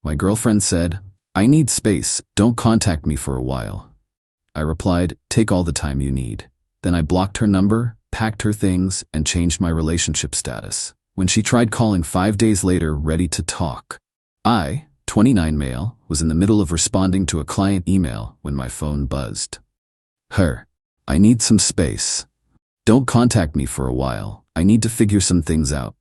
My girlfriend said, "I need space, don't contact me for a while." I replied, "Take all the time you need." Then I blocked her number, packed her things, and changed my relationship status. When she tried calling 5 days later, ready to talk, I, 29 male, was in the middle of responding to a client email when my phone buzzed. Her, "I need some space. Don't contact me for a while. I need to figure some things out."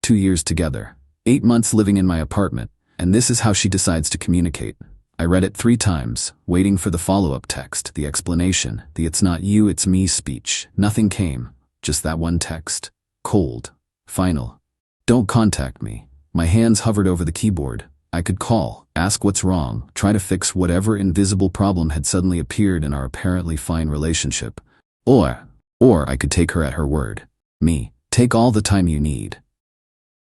2 years together, 8 months living in my apartment, and this is how she decides to communicate. I read it 3 times, waiting for the follow-up text, the explanation, the "it's not you, it's me" speech. Nothing came, just that one text. Cold. Final. "Don't contact me." My hands hovered over the keyboard. I could call, ask what's wrong, try to fix whatever invisible problem had suddenly appeared in our apparently fine relationship. Or I could take her at her word. Me, "Take all the time you need."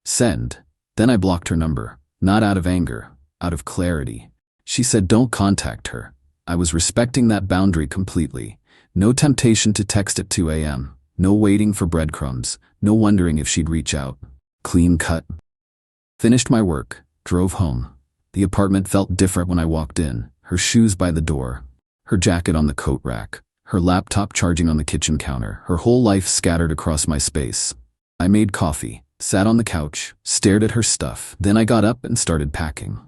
Send. Then I blocked her number, not out of anger, out of clarity. She said don't contact her. I was respecting that boundary completely. No temptation to text at 2 a.m., no waiting for breadcrumbs, no wondering if she'd reach out. Clean cut. Finished my work, drove home. The apartment felt different when I walked in, her shoes by the door, her jacket on the coat rack, her laptop charging on the kitchen counter, her whole life scattered across my space. I made coffee, sat on the couch, stared at her stuff, then I got up and started packing.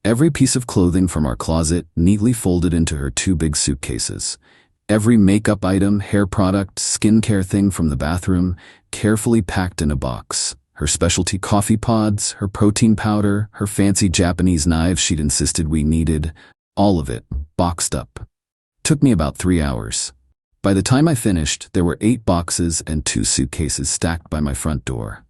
Every piece of clothing from our closet neatly folded into her 2 big suitcases. Every makeup item, hair product, skincare thing from the bathroom, carefully packed in a box. Her specialty coffee pods, her protein powder, her fancy Japanese knives she'd insisted we needed, all of it, boxed up. Took me about 3 hours. By the time I finished, there were 8 boxes and 2 suitcases stacked by my front door.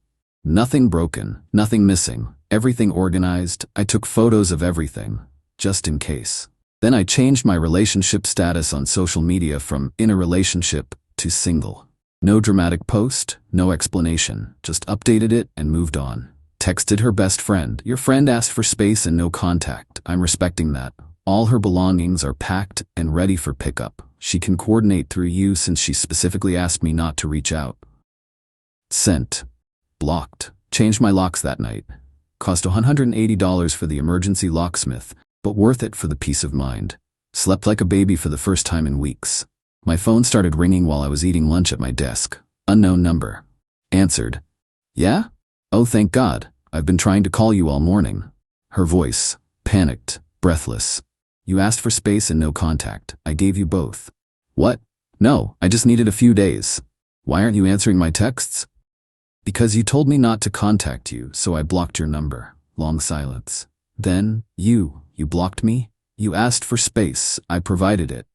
Nothing broken, nothing missing, everything organized. I took photos of everything, just in case. Then I changed my relationship status on social media from "in a relationship" to "single." No dramatic post, no explanation, just updated it and moved on. Texted her best friend, "Your friend asked for space and no contact. I'm respecting that. All her belongings are packed and ready for pickup. She can coordinate through you since she specifically asked me not to reach out." Sent. Blocked. Changed my locks that night. Cost $180 for the emergency locksmith, but worth it for the peace of mind. Slept like a baby for the first time in weeks. My phone started ringing while I was eating lunch at my desk. Unknown number. Answered. "Yeah? Oh, thank God. I've been trying to call you all morning." Her voice, panicked, breathless. "You asked for space and no contact. I gave you both." "What? No, I just needed a few days." "Why aren't you answering my texts?" "Because you told me not to contact you, so I blocked your number." Long silence. Then, you blocked me? "You asked for space, I provided it."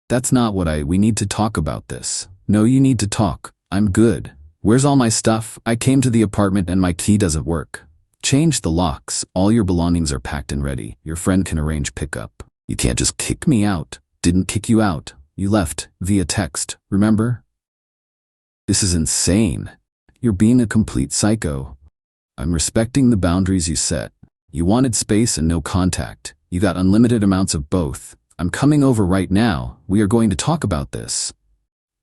"That's not what we need to talk about this." "No, you need to talk. I'm good. Where's all my stuff? I came to the apartment and my key doesn't work." "Change the locks. All your belongings are packed and ready. Your friend can arrange pickup." "You can't just kick me out." "Didn't kick you out. You left, via text, remember?" "This is insane. You're being a complete psycho." "I'm respecting the boundaries you set. You wanted space and no contact. You got unlimited amounts of both. I'm coming over right now. We are going to talk about this."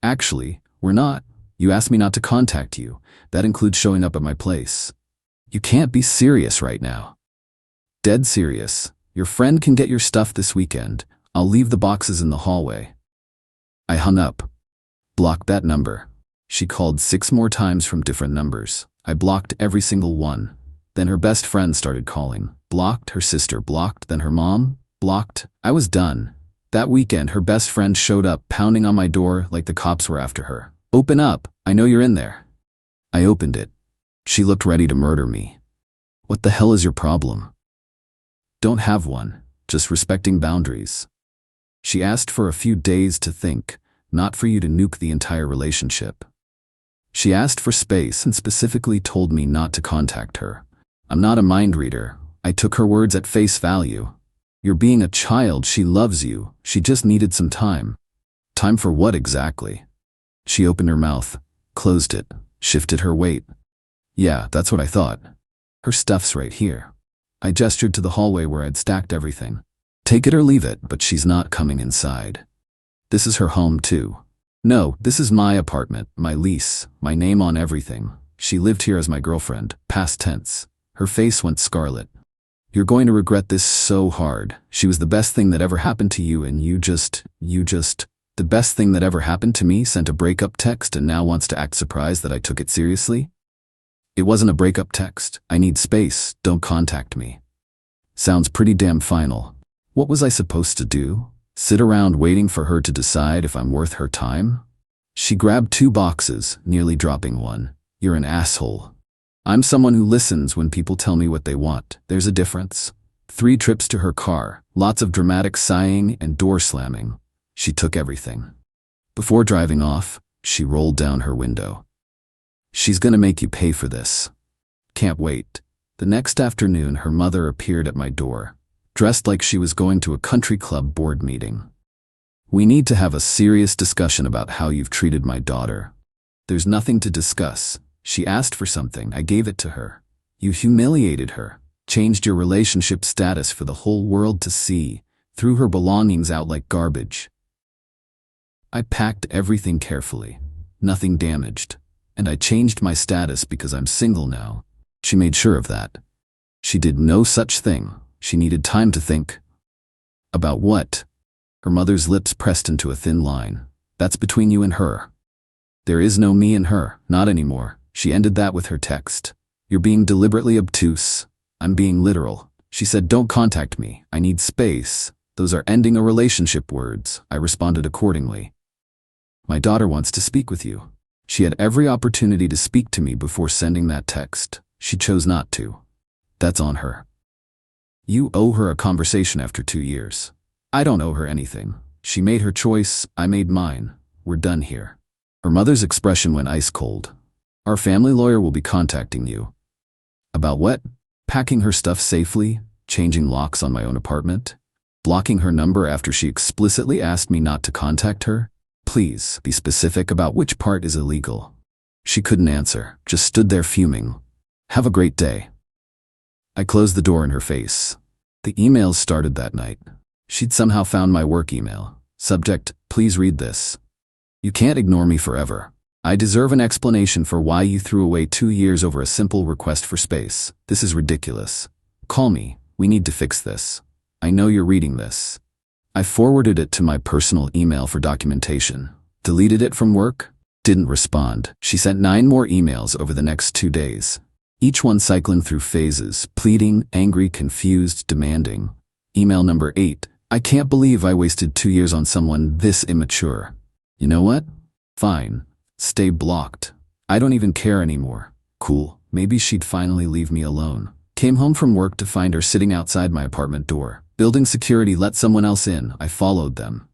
"Actually, we're not. You asked me not to contact you. That includes showing up at my place." "You can't be serious right now." "Dead serious. Your friend can get your stuff this weekend. I'll leave the boxes in the hallway." I hung up. Blocked that number. She called 6 more times from different numbers. I blocked every single one. Then her best friend started calling. Blocked, her sister blocked, then her mom blocked. I was done. That weekend, her best friend showed up, pounding on my door like the cops were after her. "Open up, I know you're in there." I opened it. She looked ready to murder me. "What the hell is your problem?" "Don't have one, just respecting boundaries." She asked for a few days to think, not for you to nuke the entire relationship. She asked for space and specifically told me not to contact her. I'm not a mind reader. I took her words at face value. You're being a child, she loves you, she just needed some time. Time for what exactly? She opened her mouth, closed it, shifted her weight. Yeah, that's what I thought. Her stuff's right here. I gestured to the hallway where I'd stacked everything. Take it or leave it, but she's not coming inside. This is her home too. No, this is my apartment, my lease, my name on everything. She lived here as my girlfriend, past tense. Her face went scarlet. You're going to regret this so hard. She was the best thing that ever happened to you, and the best thing that ever happened to me, sent a breakup text and now wants to act surprised that I took it seriously? It wasn't a breakup text. I need space. Don't contact me. Sounds pretty damn final. What was I supposed to do? Sit around waiting for her to decide if I'm worth her time? She grabbed 2 boxes, nearly dropping one. You're an asshole. I'm someone who listens when people tell me what they want. There's a difference. 3 trips to her car, lots of dramatic sighing and door slamming. She took everything. Before driving off, she rolled down her window. She's gonna make you pay for this. Can't wait. The next afternoon, her mother appeared at my door, dressed like she was going to a country club board meeting. We need to have a serious discussion about how you've treated my daughter. There's nothing to discuss. She asked for something, I gave it to her. You humiliated her, changed your relationship status for the whole world to see, threw her belongings out like garbage. I packed everything carefully, nothing damaged, and I changed my status because I'm single now. She made sure of that. She did no such thing. She needed time to think. About what? Her mother's lips pressed into a thin line. That's between you and her. There is no me and her, not anymore. She ended that with her text. You're being deliberately obtuse. I'm being literal. She said, don't contact me. I need space. Those are ending a relationship words. I responded accordingly. My daughter wants to speak with you. She had every opportunity to speak to me before sending that text. She chose not to. That's on her. You owe her a conversation after 2 years. I don't owe her anything. She made her choice. I made mine. We're done here. Her mother's expression went ice cold. Our family lawyer will be contacting you. About what? Packing her stuff safely, changing locks on my own apartment, blocking her number after she explicitly asked me not to contact her. Please be specific about which part is illegal. She couldn't answer, just stood there fuming. Have a great day. I closed the door in her face. The emails started that night. She'd somehow found my work email. Subject, please read this. You can't ignore me forever. I deserve an explanation for why you threw away 2 years over a simple request for space. This is ridiculous. Call me. We need to fix this. I know you're reading this. I forwarded it to my personal email for documentation. Deleted it from work. Didn't respond. She sent 9 more emails over the next 2 days. Each one cycling through phases, pleading, angry, confused, demanding. Email number 8. I can't believe I wasted 2 years on someone this immature. You know what? Fine. Stay blocked. I don't even care anymore. Cool. Maybe she'd finally leave me alone. Came home from work to find her sitting outside my apartment door. Building security let someone else in. I followed them.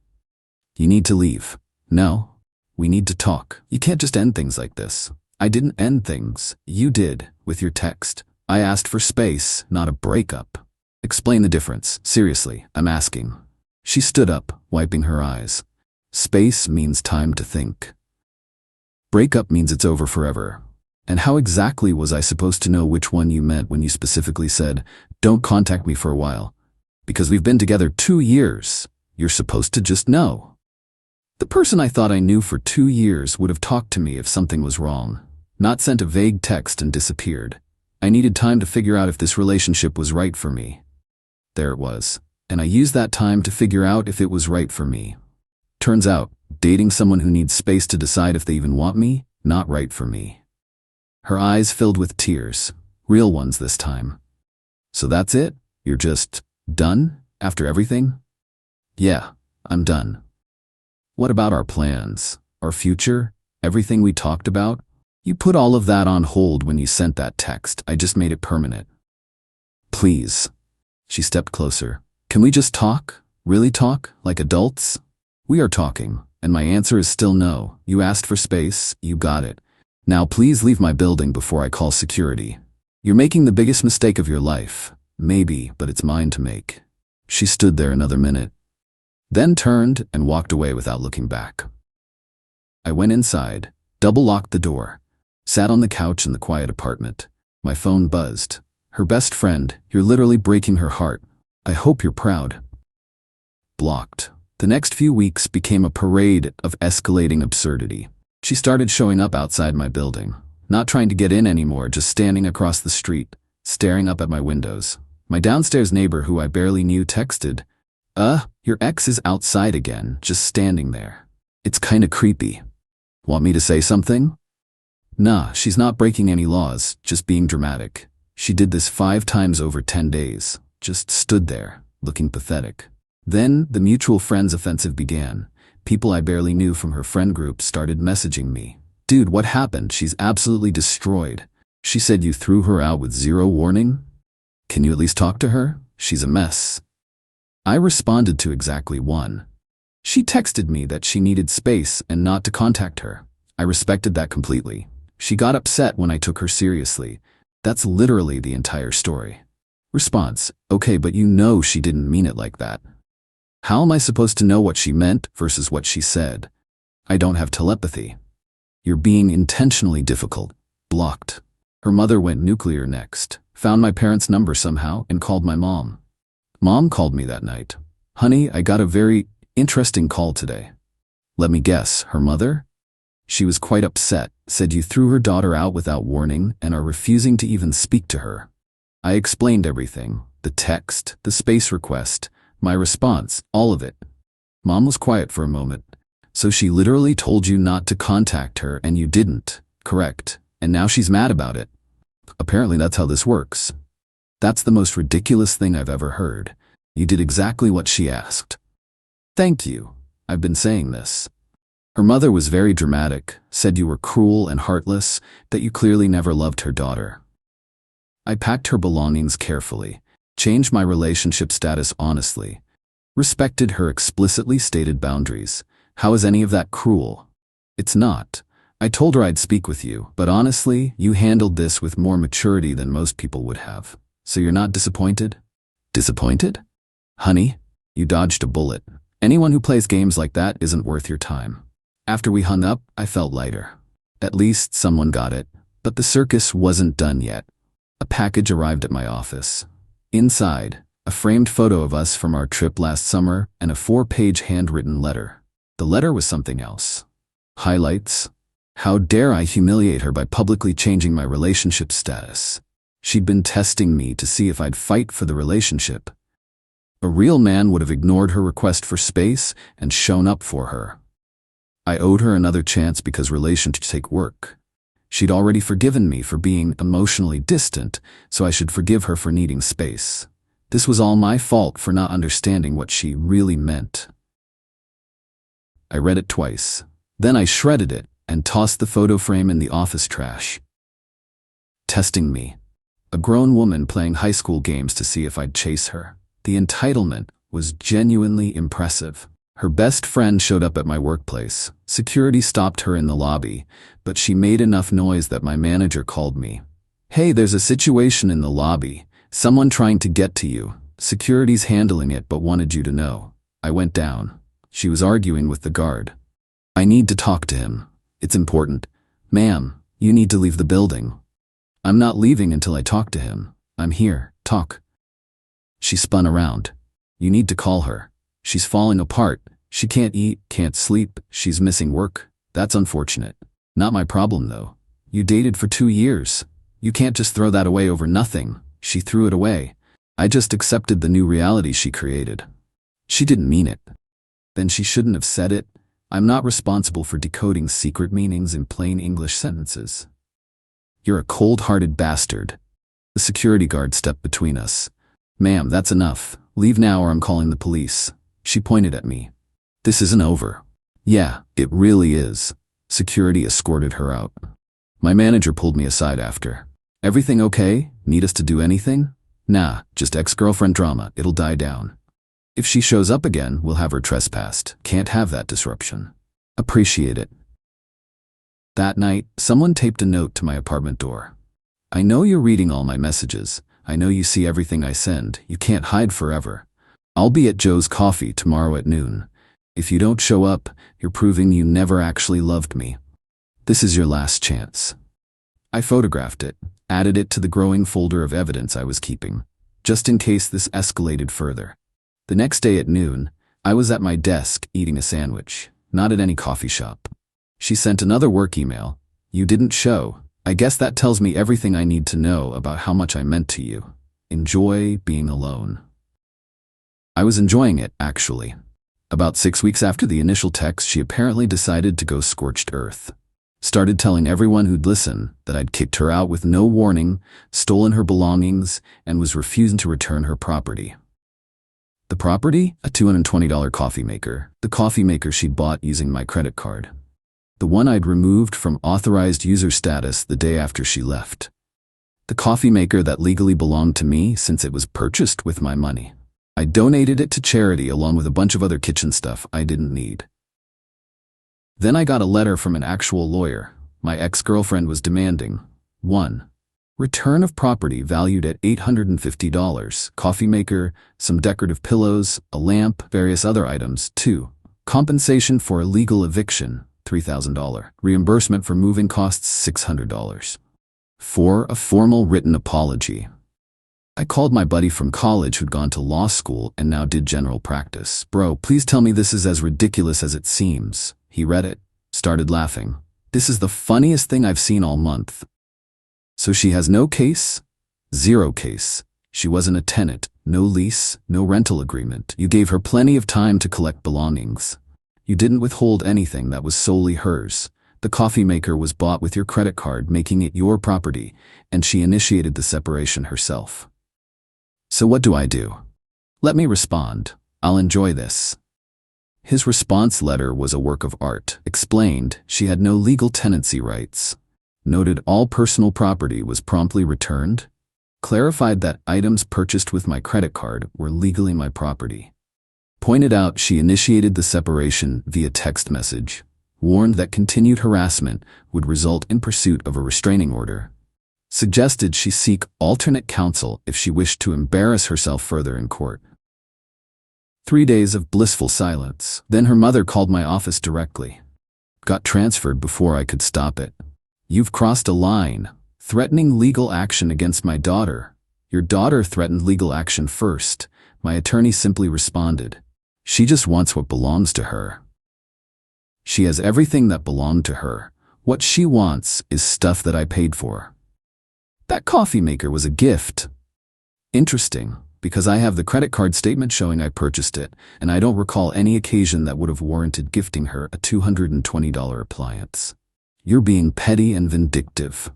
You need to leave. No. We need to talk. You can't just end things like this. I didn't end things. You did, with your text. I asked for space, not a breakup. Explain the difference. Seriously, I'm asking. She stood up, wiping her eyes. Space means time to think. Breakup means it's over forever. And how exactly was I supposed to know which one you meant when you specifically said, don't contact me for a while? Because we've been together 2 years. You're supposed to just know. The person I thought I knew for 2 years would have talked to me if something was wrong, not sent a vague text and disappeared. I needed time to figure out if this relationship was right for me. There it was. And I used that time to figure out if it was right for me. Turns out, dating someone who needs space to decide if they even want me, not right for me. Her eyes filled with tears, real ones this time. So that's it? You're just done after everything? Yeah, I'm done. What about our plans, our future, everything we talked about? You put all of that on hold when you sent that text. I just made it permanent. Please. She stepped closer. Can we just talk? Really talk? Like adults? We are talking, and my answer is still no. You asked for space, you got it. Now please leave my building before I call security. You're making the biggest mistake of your life. Maybe, but it's mine to make. She stood there another minute, then turned and walked away without looking back. I went inside, double-locked the door, sat on the couch in the quiet apartment. My phone buzzed. Her best friend, you're literally breaking her heart. I hope you're proud. Blocked. The next few weeks became a parade of escalating absurdity. She started showing up outside my building, not trying to get in anymore, just standing across the street, staring up at my windows. My downstairs neighbor, who I barely knew, texted, your ex is outside again, just standing there. It's kinda creepy. Want me to say something? Nah, she's not breaking any laws, just being dramatic. She did this 5 times over 10 days. Just stood there, looking pathetic. Then, the mutual friends offensive began. People I barely knew from her friend group started messaging me. Dude, what happened? She's absolutely destroyed. She said you threw her out with 0 warning? Can you at least talk to her? She's a mess. I responded to exactly one. She texted me that she needed space and not to contact her. I respected that completely. She got upset when I took her seriously. That's literally the entire story. Response, okay, but you know she didn't mean it like that. How am I supposed to know what she meant versus what she said? I don't have telepathy. You're being intentionally difficult. Blocked. Her mother went nuclear next. Found my parents' number somehow and called my mom. Mom called me that night. Honey, I got a very interesting call today. Let me guess, her mother? She was quite upset, said you threw her daughter out without warning and are refusing to even speak to her. I explained everything, the text, the space request, my response, all of it. Mom was quiet for a moment. So she literally told you not to contact her and you didn't, correct, and now she's mad about it. Apparently that's how this works. That's the most ridiculous thing I've ever heard. You did exactly what she asked. Thank you. I've been saying this. Her mother was very dramatic, said you were cruel and heartless, that you clearly never loved her daughter. I packed her belongings carefully, changed my relationship status honestly, respected her explicitly stated boundaries. How is any of that cruel? It's not. I told her I'd speak with you, but honestly, you handled this with more maturity than most people would have. So you're not disappointed? Disappointed? Honey, you dodged a bullet. Anyone who plays games like that isn't worth your time. After we hung up, I felt lighter. At least someone got it. But the circus wasn't done yet. A package arrived at my office. Inside, a framed photo of us from our trip last summer and a 4-page handwritten letter. The letter was something else. Highlights. How dare I humiliate her by publicly changing my relationship status. She'd been testing me to see if I'd fight for the relationship. A real man would have ignored her request for space and shown up for her. I owed her another chance because relationships take work. She'd already forgiven me for being emotionally distant, so I should forgive her for needing space. This was all my fault for not understanding what she really meant. I read it twice. Then I shredded it and tossed the photo frame in the office trash. Testing me. A grown woman playing high school games to see if I'd chase her. The entitlement was genuinely impressive. Her best friend showed up at my workplace. Security stopped her in the lobby, but she made enough noise that my manager called me. Hey, there's a situation in the lobby. Someone trying to get to you. Security's handling it but wanted you to know. I went down. She was arguing with the guard. I need to talk to him. It's important. Ma'am, you need to leave the building. I'm not leaving until I talk to him. I'm here. Talk. She spun around. You need to call her. She's falling apart. She can't eat, can't sleep. She's missing work. That's unfortunate. Not my problem, though. You dated for 2 years. You can't just throw that away over nothing. She threw it away. I just accepted the new reality she created. She didn't mean it. Then she shouldn't have said it. I'm not responsible for decoding secret meanings in plain English sentences. You're a cold-hearted bastard. The security guard stepped between us. Ma'am, that's enough. Leave now or I'm calling the police. She pointed at me. This isn't over. Yeah, it really is. Security escorted her out. My manager pulled me aside after. Everything okay? Need us to do anything? Nah, just ex-girlfriend drama. It'll die down. If she shows up again, we'll have her trespassed. Can't have that disruption. Appreciate it. That night, someone taped a note to my apartment door. I know you're reading all my messages. I know you see everything I send. You can't hide forever. I'll be at Joe's Coffee tomorrow at noon. If you don't show up, you're proving you never actually loved me. This is your last chance. I photographed it, added it to the growing folder of evidence I was keeping, just in case this escalated further. The next day at noon, I was at my desk eating a sandwich, not at any coffee shop. She sent another work email. You didn't show. I guess that tells me everything I need to know about how much I meant to you. enjoy being alone. I was enjoying it, actually. About 6 weeks after the initial text, she apparently decided to go scorched earth. Started telling everyone who'd listen that I'd kicked her out with no warning, stolen her belongings, and was refusing to return her property. The property? A $220 coffee maker. The coffee maker she'd bought using my credit card. The one I'd removed from authorized user status the day after she left. The coffee maker that legally belonged to me since it was purchased with my money. I donated it to charity along with a bunch of other kitchen stuff I didn't need. Then I got a letter from an actual lawyer. My ex-girlfriend was demanding 1. Return of property valued at $850, coffee maker, some decorative pillows, a lamp, various other items. 2. Compensation for illegal eviction, $3,000. Reimbursement for moving costs, $600. 4. A formal written apology. I called my buddy from college who'd gone to law school and now did general practice. Bro, please tell me this is as ridiculous as it seems. He read it, started laughing. This is the funniest thing I've seen all month. So she has no case? Zero case. She wasn't a tenant, no lease, no rental agreement. You gave her plenty of time to collect belongings. You didn't withhold anything that was solely hers. The coffee maker was bought with your credit card, making it your property, and she initiated the separation herself. So what do I do? Let me respond. I'll enjoy this. His response letter was a work of art. Explained she had no legal tenancy rights. Noted all personal property was promptly returned. Clarified that items purchased with my credit card were legally my property. Pointed out she initiated the separation via text message. Warned that continued harassment would result in pursuit of a restraining order. Suggested she seek alternate counsel if she wished to embarrass herself further in court. 3 days of blissful silence. Then her mother called my office directly. Got transferred before I could stop it. You've crossed a line, threatening legal action against my daughter. Your daughter threatened legal action first. My attorney simply responded. She just wants what belongs to her. She has everything that belonged to her. What she wants is stuff that I paid for. That coffee maker was a gift. Interesting, because I have the credit card statement showing I purchased it, and I don't recall any occasion that would have warranted gifting her a $220 appliance. You're being petty and vindictive.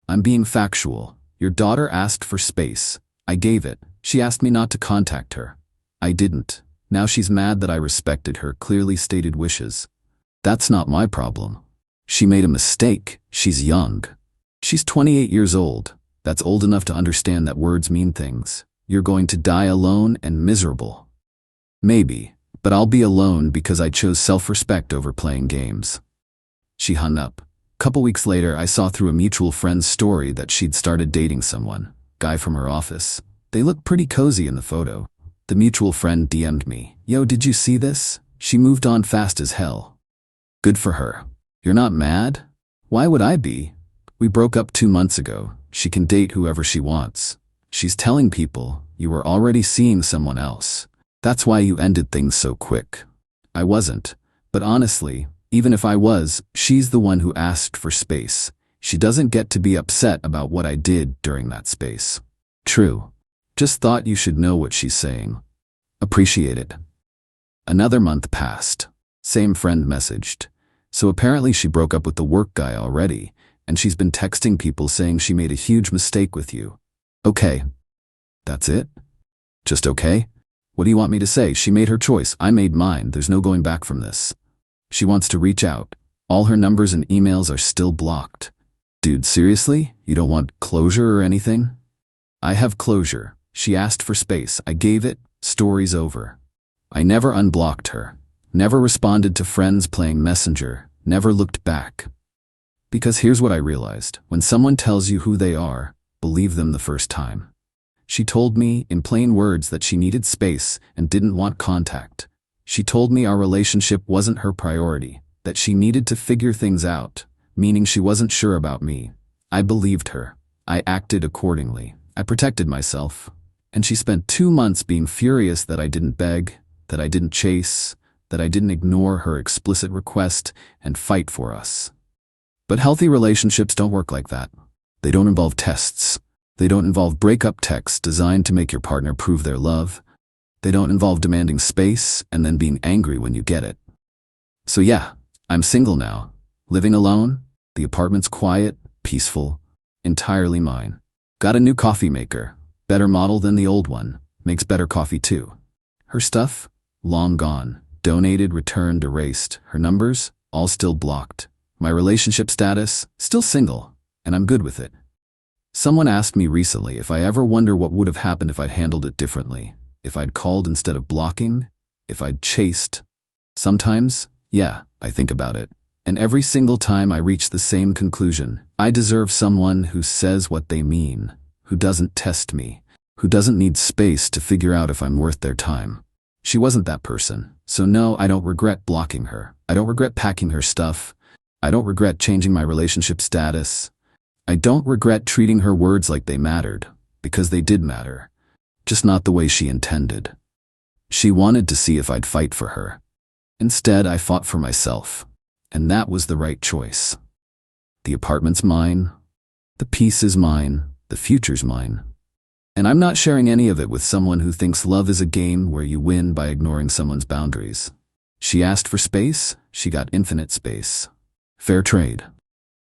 I'm being factual. Your daughter asked for space. I gave it. She asked me not to contact her. I didn't. Now she's mad that I respected her clearly stated wishes. That's not my problem. She made a mistake. She's young. She's 28 years old. That's old enough to understand that words mean things. You're going to die alone and miserable. Maybe, but I'll be alone because I chose self-respect over playing games. She hung up. Couple weeks later, I saw through a mutual friend's story that she'd started dating someone, guy from her office. They looked pretty cozy in the photo. The mutual friend DM'd me. Yo, did you see this? She moved on fast as hell. Good for her. You're not mad? Why would I be? We broke up 2 months ago. She can date whoever she wants. She's telling people you were already seeing someone else. That's why you ended things so quick. I wasn't. But honestly, even if I was, she's the one who asked for space. She doesn't get to be upset about what I did during that space. True. Just thought you should know what she's saying. Appreciate it. Another month passed. Same friend messaged. So apparently she broke up with the work guy already, and she's been texting people saying she made a huge mistake with you. Okay. That's it? Just okay? What do you want me to say? She made her choice. I made mine. There's no going back from this. She wants to reach out. All her numbers and emails are still blocked. Dude, seriously? You don't want closure or anything? I have closure. She asked for space. I gave it. Story's over. I never unblocked her. Never responded to friends playing Messenger. Never looked back. Because here's what I realized. When someone tells you who they are, believe them the first time. She told me, in plain words, that she needed space and didn't want contact. She told me our relationship wasn't her priority, that she needed to figure things out, meaning she wasn't sure about me. I believed her. I acted accordingly. I protected myself. And she spent 2 months being furious that I didn't beg, that I didn't chase, that I didn't ignore her explicit request and fight for us. But healthy relationships don't work like that. They don't involve tests. They don't involve breakup texts designed to make your partner prove their love. They don't involve demanding space and then being angry when you get it. So yeah, I'm single now, living alone. The apartment's quiet, peaceful, entirely mine. Got a new coffee maker, better model than the old one, makes better coffee too. Her stuff? Long gone, donated, returned, erased. Her numbers? All still blocked. My relationship status? Still single, and I'm good with it. Someone asked me recently if I ever wonder what would have happened if I'd handled it differently, if I'd called instead of blocking, if I'd chased. Sometimes, yeah, I think about it. And every single time I reach the same conclusion. I deserve someone who says what they mean, who doesn't test me, who doesn't need space to figure out if I'm worth their time. She wasn't that person, so no, I don't regret blocking her. I don't regret packing her stuff. I don't regret changing my relationship status. I don't regret treating her words like they mattered, because they did matter, just not the way she intended. She wanted to see if I'd fight for her. Instead, I fought for myself, and that was the right choice. The apartment's mine, the peace is mine, the future's mine. And I'm not sharing any of it with someone who thinks love is a game where you win by ignoring someone's boundaries. She asked for space, she got infinite space. Fair trade.